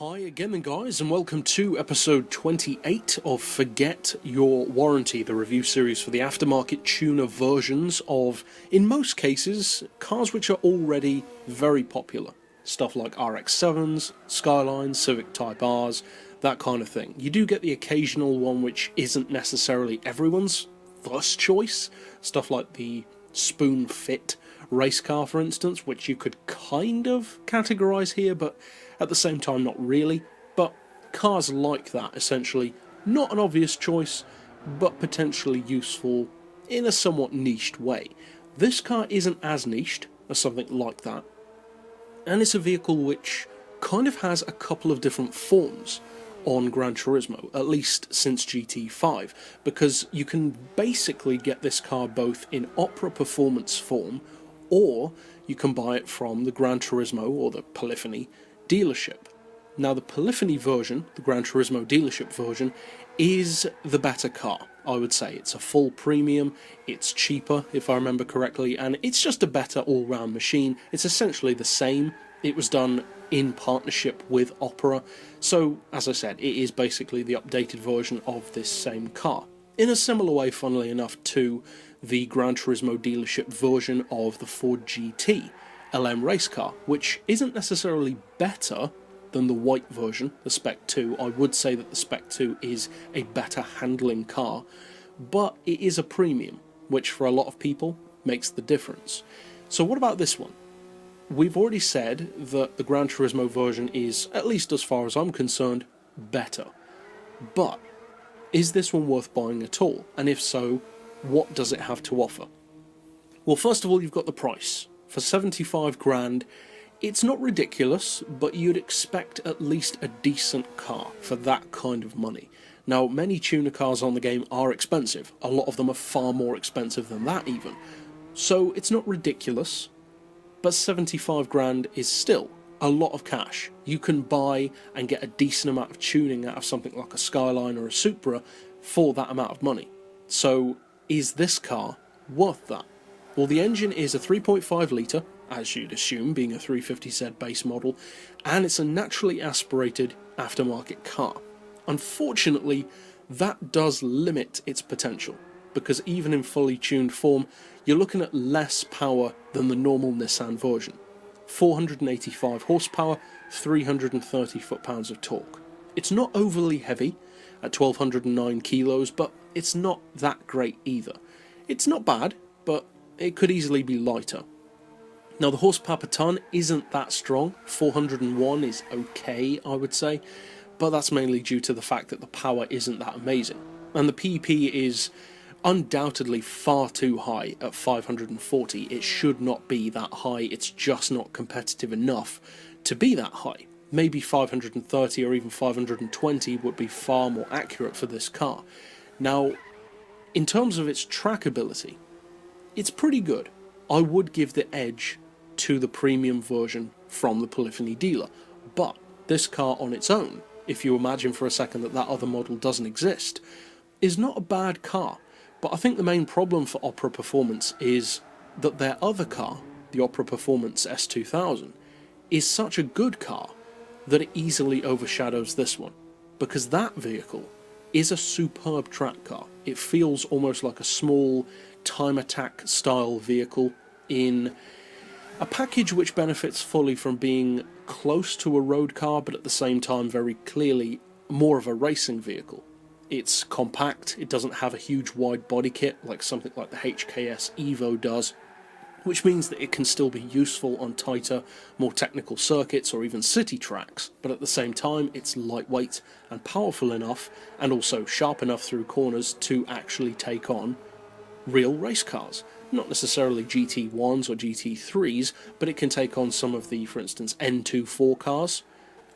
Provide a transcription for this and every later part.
Hi again then guys, and welcome to episode 28 of Forget Your Warranty, the review series for the aftermarket tuner versions of, in most cases, cars which are already very popular. Stuff like RX-7s, Skylines, Civic Type Rs, that kind of thing. You do get the occasional one which isn't necessarily everyone's first choice, stuff like the spoon fit race car for instance, which you could kind of categorise here, but at the same time not really. But cars like that, essentially, not an obvious choice, but potentially useful in a somewhat niched way. This car isn't as niched as something like that, and it's a vehicle which kind of has a couple of different forms on Gran Turismo, at least since GT5, because you can basically get this car both in Opera Performance form, or you can buy it from the Gran Turismo or the Polyphony dealership. Now the Polyphony version, the Gran Turismo dealership version, is the better car, I would say. It's a full premium, it's cheaper if I remember correctly, and it's just a better all-round machine. It's essentially the same. It was done in partnership with Opera, so as I said, it is basically the updated version of this same car. In a similar way, funnily enough, to the Gran Turismo dealership version of the Ford GT LM race car, which isn't necessarily better than the white version, the Spec 2. I would say that the Spec 2 is a better handling car, but it is a premium, which for a lot of people makes the difference. So what about this one? We've already said that the Gran Turismo version is, at least as far as I'm concerned, better. But is this one worth buying at all? And if so, what does it have to offer? Well, first of all, you've got the price. For 75 grand, it's not ridiculous, but you'd expect at least a decent car for that kind of money. Now, many tuner cars on the game are expensive. A lot of them are far more expensive than that even. So it's not ridiculous, but 75 grand is still a lot of cash. You can buy and get a decent amount of tuning out of something like a Skyline or a Supra for that amount of money. So is this car worth that? Well, the engine is a 3.5 litre, as you'd assume, being a 350Z base model, and it's a naturally aspirated aftermarket car. Unfortunately, that does limit its potential, because even in fully tuned form, you're looking at less power than the normal Nissan version. 485 horsepower, 330 foot-pounds of torque. It's not overly heavy, at 1209 kilos, but it's not that great either. It's not bad, but it could easily be lighter. Now the horsepower per tonne isn't that strong. 401 is okay, I would say, but that's mainly due to the fact that the power isn't that amazing. And the PP is undoubtedly far too high at 540. It should not be that high. It's just not competitive enough to be that high. Maybe 530 or even 520 would be far more accurate for this car. Now, in terms of its trackability, it's pretty good. I would give the edge to the premium version from the Polyphony dealer, but this car on its own, if you imagine for a second that that other model doesn't exist, is not a bad car. But I think the main problem for Opera Performance is that their other car, the Opera Performance S2000, is such a good car that it easily overshadows this one, because that vehicle is a superb track car. It feels almost like a small time attack style vehicle in a package which benefits fully from being close to a road car, but at the same time very clearly more of a racing vehicle. It's compact, it doesn't have a huge wide body kit like something like the HKS Evo does, which means that it can still be useful on tighter, more technical circuits or even city tracks, but at the same time it's lightweight and powerful enough, and also sharp enough through corners to actually take on real race cars. Not necessarily GT1s or GT3s, but it can take on some of the, for instance, N24 cars,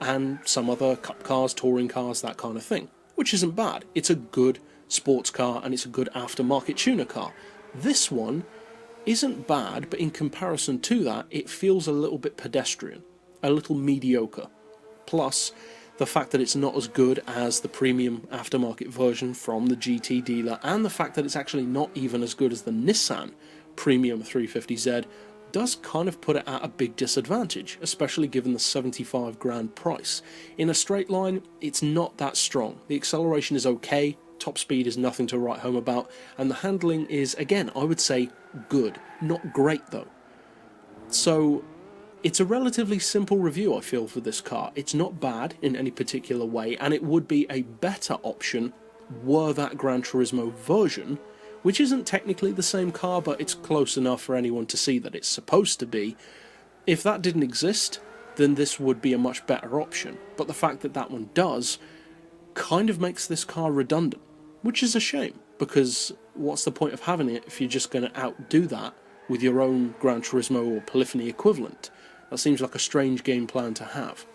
and some other cup cars, touring cars, that kind of thing, which isn't bad. It's a good sports car, and it's a good aftermarket tuner car. This one isn't bad, but in comparison to that, it feels a little bit pedestrian, a little mediocre. Plus, the fact that it's not as good as the premium aftermarket version from the GT dealer, and the fact that it's actually not even as good as the Nissan premium 350Z, does kind of put it at a big disadvantage, especially given the 75 grand price. In a straight line, it's not that strong. The acceleration is okay, top speed is nothing to write home about, and the handling is, again, I would say good. Not great though. So it's a relatively simple review, I feel, for this car. It's not bad in any particular way, and it would be a better option were that Gran Turismo version, which isn't technically the same car, but it's close enough for anyone to see that it's supposed to be. If that didn't exist, then this would be a much better option. But the fact that that one does kind of makes this car redundant, which is a shame, because what's the point of having it if you're just going to outdo that with your own Gran Turismo or Polyphony equivalent? That seems like a strange game plan to have.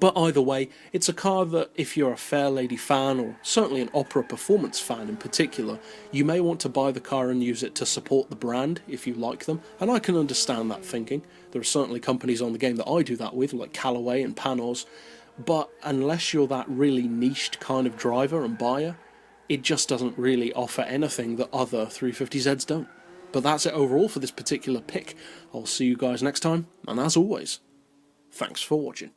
But either way, it's a car that if you're a Fairlady fan, or certainly an Opera Performance fan in particular, you may want to buy the car and use it to support the brand if you like them, and I can understand that thinking. There are certainly companies on the game that I do that with, like Callaway and Panos, but unless you're that really niched kind of driver and buyer, it just doesn't really offer anything that other 350Zs don't. But that's it overall for this particular pick. I'll see you guys next time, and as always, thanks for watching.